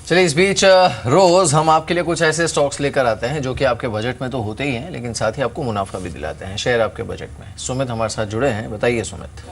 चलिए इस बीच रोज हम आपके लिए कुछ ऐसे स्टॉक्स लेकर आते हैं जो कि आपके बजट में तो होते ही हैं, लेकिन साथ ही आपको मुनाफा भी दिलाते हैं, शेयर आपके बजट में। सुमित हमारे साथ जुड़े हैं, बताइए सुमित।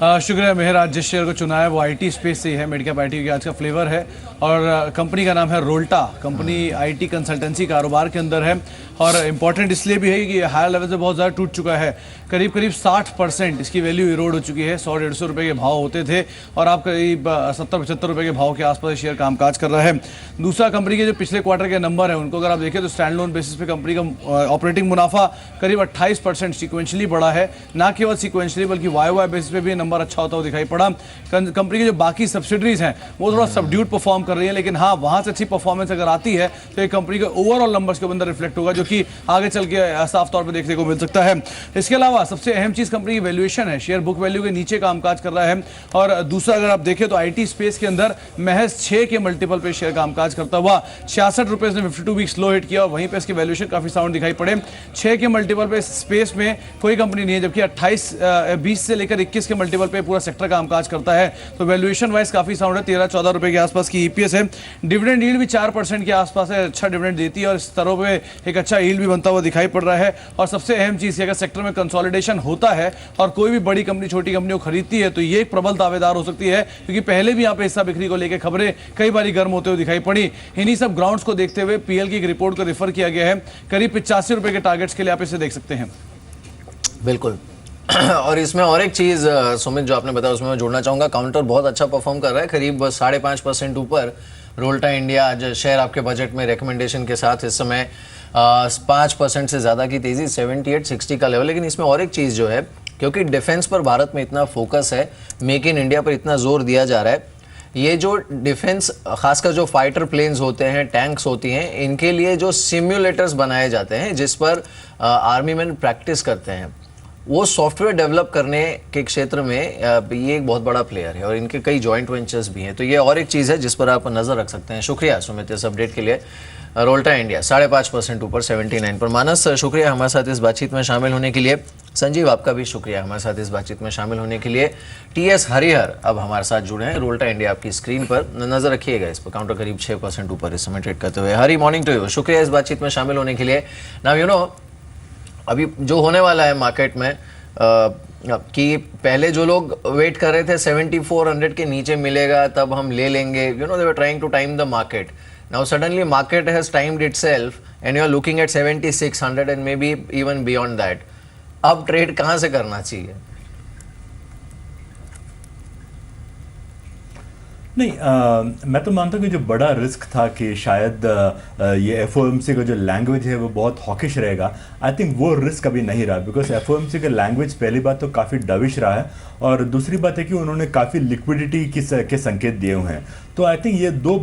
शुक्रिया मेहर। आज जिस शेयर को चुना है वो आईटी स्पेस से ही है, मिड कैप आईटी की आज का फ्लेवर है और कंपनी का नाम है रोल्टा। कंपनी आईटी कंसल्टेंसी कारोबार के अंदर है और इम्पॉर्टेंट इसलिए भी है कि हायर लेवल से बहुत ज़्यादा टूट चुका है। करीब 60% इसकी वैल्यू इरोड हो चुकी है। 100-150 रुपये के भाव होते थे और आप करीब 70-75 रुपये के भाव के आसपास शेयर कामकाज कर रहा है। दूसरा, कंपनी के जो पिछले क्वार्टर के नंबर हैं उनको अगर आप देखें तो स्टैंड लोन बेसिस पे कंपनी का ऑपरेटिंग मुनाफा करीब 28% सिक्वेंशली बढ़ा है। ना केवल सिक्वेंशली बल्कि वाई बेसिस पे भी नंबर अच्छा होता हुआ दिखाई पड़ा। कंपनी की जो बाकी सब्सिडरीज हैं वो थोड़ा सबड्यूट परफॉर्म कर रही है, लेकिन हाँ वहाँ से अच्छी परफॉर्मेंस अगर आती है तो ये कंपनी के ओवरऑल नंबर्स के अंदर रिफ्लेक्ट होगा, जो कि आगे चल के साफ तौर पे देखने को मिल सकता है। इसके अलावा सबसे अहम चीज कंपनी की वैल्यूएशन है। शेयर बुक वैल्यू के नीचे कामकाज कर रहा है। और दूसरा, अगर आप देखें तो आईटी स्पेस के अंदर महज 6 के मल्टीपल पे शेयर कामकाज करता हुआ 66 रुपए ने 52 वीक्स लो हिट किया और वहीं पे इसकी वैल्यूएशन काफी साउंड दिखाई पड़े। 6 के मल्टीपल पे स्पेस में कोई कंपनी नहीं है, जबकि 20 से लेकर 21 के मल्टीपल पे पूरा सेक्टर कामकाज करता है। तो वैल्यूएशन वाइज काफी साउंड है। 13-14 रुपए के आसपास की ईपीएस है। डिविडेंड यील्ड भी 4% के आसपास है, अच्छा डिविडेंड देती है और इस स्तरों पे एक अच्छा यील्ड भी बनता हुआ दिखाई पड़ रहा है। और सबसे अहम चीज अगर सेक्टर में कंसोलिडेशन होता है और कोई भी बड़ी कंपनी छोटी कंपनी को खरीदती है तो ये एक प्रबल दावेदार हो सकती है, क्योंकि पहले भी यहाँ पे हिस्सा बिक्री को लेकर खबरें कई बार गर्म होते हुए दिखाई पड़ी। इन्हीं सब ग्राउंड्स को देखते हुए पीएल की एक रिपोर्ट को रेफर किया गया है। करीब 85 रुपए के टारगेट्स के लिए आप इसे देख सकते हैं। बिल्कुल। और इसमें और एक चीज सुमित जो आपने बताया उसमें मैं जोड़ना चाहूंगा, काउंटर बहुत अच्छा परफॉर्म कर रहा है, करीब 5.5% ऊपर। रोल्टा इंडिया आज शेयर आपके बजट में रिकमेंडेशन के साथ इस समय 5% से ज़्यादा की तेज़ी, 78-60 का लेवल। लेकिन इसमें और एक चीज़ जो है, क्योंकि डिफेंस पर भारत में इतना फोकस है, मेक इन इंडिया पर इतना जोर दिया जा रहा है, ये जो डिफेंस खासकर जो फाइटर प्लेन्स होते हैं, टैंक्स होती हैं, इनके लिए जो सिम्युलेटर्स बनाए जाते हैं जिस पर आर्मी मैन प्रैक्टिस करते हैं, वो सॉफ्टवेयर डेवलप करने के क्षेत्र में ये एक बहुत बड़ा प्लेयर है और इनके कई जॉइंट वेंचर्स भी हैं। तो ये और एक चीज़ है जिस पर आप नज़र रख सकते हैं। शुक्रिया सुमित इस अपडेट के लिए। रोल्टा इंडिया 5.5% ऊपर 79 पर। मानस, शुक्रिया हमारे साथ इस बातचीत में शामिल होने के लिए। संजीव, आपका भी शुक्रिया हमारे साथ इस बातचीत में शामिल होने के लिए। टीएस हरिहर अब हमारे साथ जुड़े हैं। रोल्टा इंडिया आपकी स्क्रीन पर नजर रखिएगा, इस पर काउंटर करीब 6% ऊपर इस समय ट्रेड करते हुए। हरी मॉर्निंग टू यू, शुक्रिया इस बातचीत में शामिल होने के लिए। नाउ यू नो अभी जो होने वाला है मार्केट में कि पहले जो लोग वेट कर रहे थे 7400 के नीचे मिलेगा तब हम ले लेंगे, you know they were trying to time the market. Now suddenly market has timed itself and you are looking at 7600 and maybe even beyond that. अब ट्रेड कहाँ से करना चाहिए? नहीं, मैं तो मानता हूँ कि जो बड़ा रिस्क था कि शायद ये एफओएमसी का जो लैंग्वेज है वो बहुत हॉकिश रहेगा, आई थिंक वो रिस्क अभी नहीं रहा, बिकॉज एफओएमसी का लैंग्वेज पहली बात तो काफ़ी डविश रहा है और दूसरी बात है कि उन्होंने काफ़ी लिक्विडिटी के संकेत दिए हुए हैं। तो आई थिंक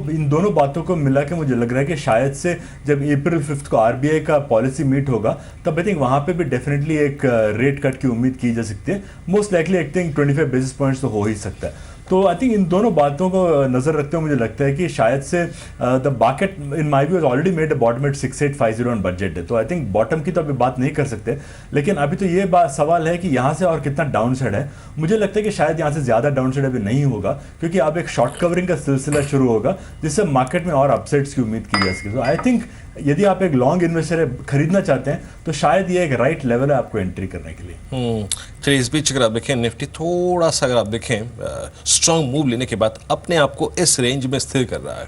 इन दोनों बातों को मिला के मुझे लग रहा है कि शायद से जब अप्रैल 5 को आरबीआई का पॉलिसी मीट होगा तब आई थिंक वहाँ पे भी डेफिनेटली एक रेट कट की उम्मीद की जा सकती है। Most likely I think 25 basis points तो हो ही सकता है। तो आई थिंक इन दोनों बातों को नजर रखते हुए मुझे लगता है कि शायद से the market in my view already made a bottom at 6850 on budget है। तो आई थिंक बॉटम की तो अभी बात नहीं कर सकते, लेकिन अभी तो ये सवाल है कि यहाँ से और कितना डाउन साइड है। मुझे लगता है कि शायद यहाँ से ज़्यादा डाउन साइड अभी नहीं होगा, क्योंकि अब एक शॉर्ट कवरिंग का सिलसिला शुरू होगा जिससे मार्केट में और अपसाइड्स की उम्मीद की जा सके। तो आई थिंक यदि आप एक लॉन्ग इन्वेस्टर खरीदना चाहते हैं तो शायद ये एक राइट लेवल है आपको एंट्री करने के लिए। चलिए इस बीच अगर आप देखें निफ्टी थोड़ा सा, अगर आप देखें स्ट्रॉन्ग मूव लेने के बाद अपने आप को इस रेंज में स्थिर कर रहा है।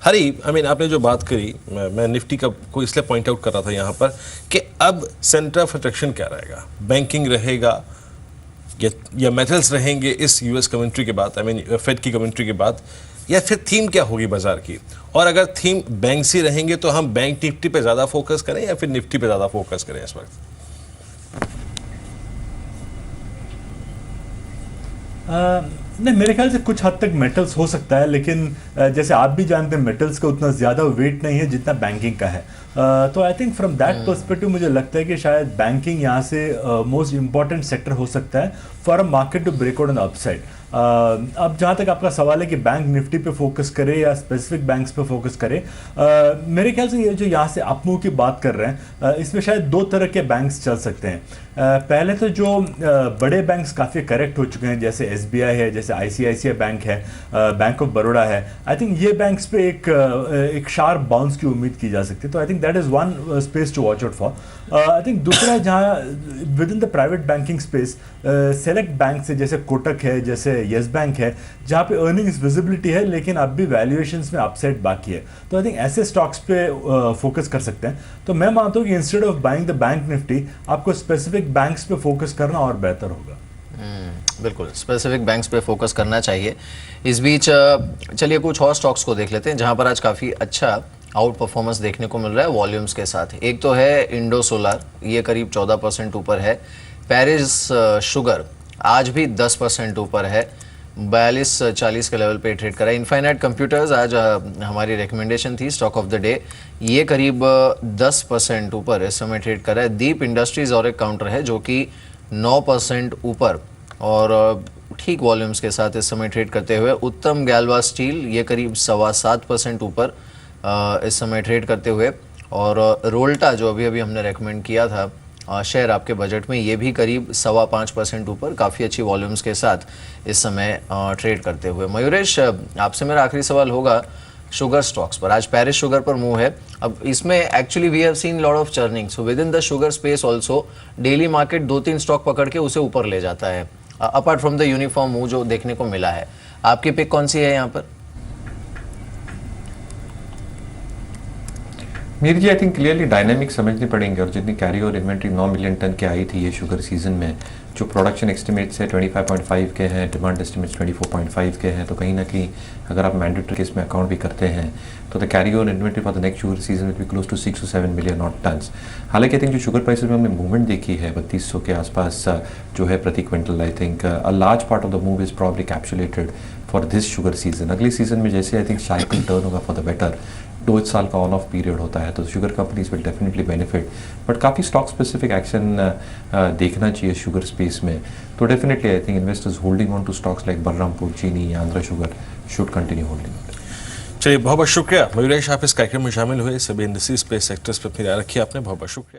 हरी, आपने जो बात करी, मैं निफ्टी का को इसलिए पॉइंट आउट कर रहा था यहाँ पर कि अब सेंटर ऑफ अट्रैक्शन क्या रहेगा, बैंकिंग रहेगा या मेटल्स रहेंगे इस यूएस कमेंट्री के बाद, फेड की कमेंट्री के बाद, या फिर थीम क्या होगी बाजार की? और अगर थीम बैंक ही रहेंगे तो हम बैंक निफ्टी पे ज़्यादा फोकस करें या फिर निफ्टी पे ज़्यादा फोकस करें इस वक्त? नहीं, मेरे ख्याल से कुछ हद तक मेटल्स हो सकता है, लेकिन जैसे आप भी जानते हैं मेटल्स का उतना ज़्यादा वेट नहीं है जितना बैंकिंग का है। तो I think from that perspective मुझे लगता है कि शायद बैंकिंग यहाँ से मोस्ट इंपॉर्टेंट सेक्टर हो सकता है for a market to break out on the upside. अब जहाँ तक आपका सवाल है कि बैंक निफ्टी पे फोकस करे या स्पेसिफिक बैंक्स पे फोकस करे, मेरे ख्याल से ये जो यहाँ से अपमूव की बात कर रहे हैं, इसमें शायद दो तरह के बैंक्स चल सकते हैं। पहले तो जो बड़े बैंक्स काफ़ी करेक्ट हो चुके हैं, जैसे SBI है, जैसे ICICI बैंक है, बैंक ऑफ बड़ौदा है, आई थिंक ये बैंक्स पे एक शार्प बाउंस की उम्मीद की जा सकती है। तो I think that is one space to watch out for. I think दूसरा जहाँ within the private banking space select bank से, जैसे कोटक है, जैसे येस बैंक है, जहाँ पे अर्निंग्स विजिबिलिटी है लेकिन अब भी वैल्यूएशंस में अपसाइड बाकी है, तो आई थिंक ऐसे स्टॉक्स पे फोकस कर सकते हैं। तो मैं मानता हूँ कि instead of buying the bank Nifty, आपको स्पेसिफिक बैंक्स पे फोकस करना और बेहतर होगा। बिल्कुल, स्पेसिफिक बैंक्स पे फोकस करना चाहिए। इस बीच चलिए कुछ और स्टॉक्स को देख लेते हैं जहां पर आज काफ़ी अच्छा आउट परफॉर्मेंस देखने को मिल रहा है वॉल्यूम्स के साथ। एक तो है इंडो सोलार, ये करीब 14% ऊपर है। पेरिस शुगर आज भी 10% ऊपर है, 4240 के लेवल पे ट्रेड करा है। इनफाइनाइट कंप्यूटर्स आज हमारी रिकमेंडेशन थी स्टॉक ऑफ द डे, ये करीब 10% ऊपर इस समय ट्रेड कर रहा है। दीप इंडस्ट्रीज और एक काउंटर है जो कि 9% ऊपर और ठीक वॉल्यूम्स के साथ इस समय ट्रेड करते हुए। उत्तम गैल्वा स्टील ये करीब 7.25% ऊपर इस समय ट्रेड करते हुए। और रोल्टा जो अभी हमने रेकमेंड किया था शेयर आपके बजट में, ये भी करीब 5.25% ऊपर काफ़ी अच्छी वॉल्यूम्स के साथ इस समय ट्रेड करते हुए। मयूरेश, आपसे मेरा आखिरी सवाल होगा शुगर स्टॉक्स पर। आज पेरिस शुगर पर मूव है। अब इसमें actually we have seen lot of churning, so within the sugar space also daily market 2-3 stock पकड़ के उसे ऊपर ले जाता है, apart from the uniform move जो देखने को मिला है। आपकी पिक कौन सी है यहाँ पर? मीर जी, आई थिंक क्लियरली डायनामिक समझनी पड़ेंगे। और जितनी कैरी और इन्वेंट्री 9 मिलियन टन के आई थी ये शुगर सीजन में, जो प्रोडक्शन एस्टिमेट्स है 25.5 के हैं, डिमांड एस्टिमेट्स 24.5 के हैं, तो कहीं ना कहीं अगर आप मैंडेटरी केस में अकाउंट भी करते हैं तो द कैरी और inventory for the next sugar season will be close to 6 to 7 million not tons. हालांकि आई थिंक जो शुगर प्राइसेस में हमने मूवमेंट देखी है 3200 के आसपास जो है प्रति quintal, I think a large part of the move is probably capsulated for this sugar season. अगले सीजन में जैसे आई थिंक साइकिल टर्न होगा फॉर द बेटर, 2 साल का ऑन ऑफ पीरियड होता है, तो sugar companies will definitely benefit. But काफ़ी स्टॉक स्पेसिफिक एक्शन देखना चाहिए शुगर स्पेस में। तो definitely I think investors holding on to stocks like Balrampur Chini, Andhra sugar should continue holding. चलिए, बहुत बहुत शुक्रिया मयूरेश, आप इस कार्यक्रम में शामिल हुए। सभी इंडस्ट्री स्पेस सेक्टर्स पर अपनी राय रखी आपने, बहुत बहुत शुक्रिया।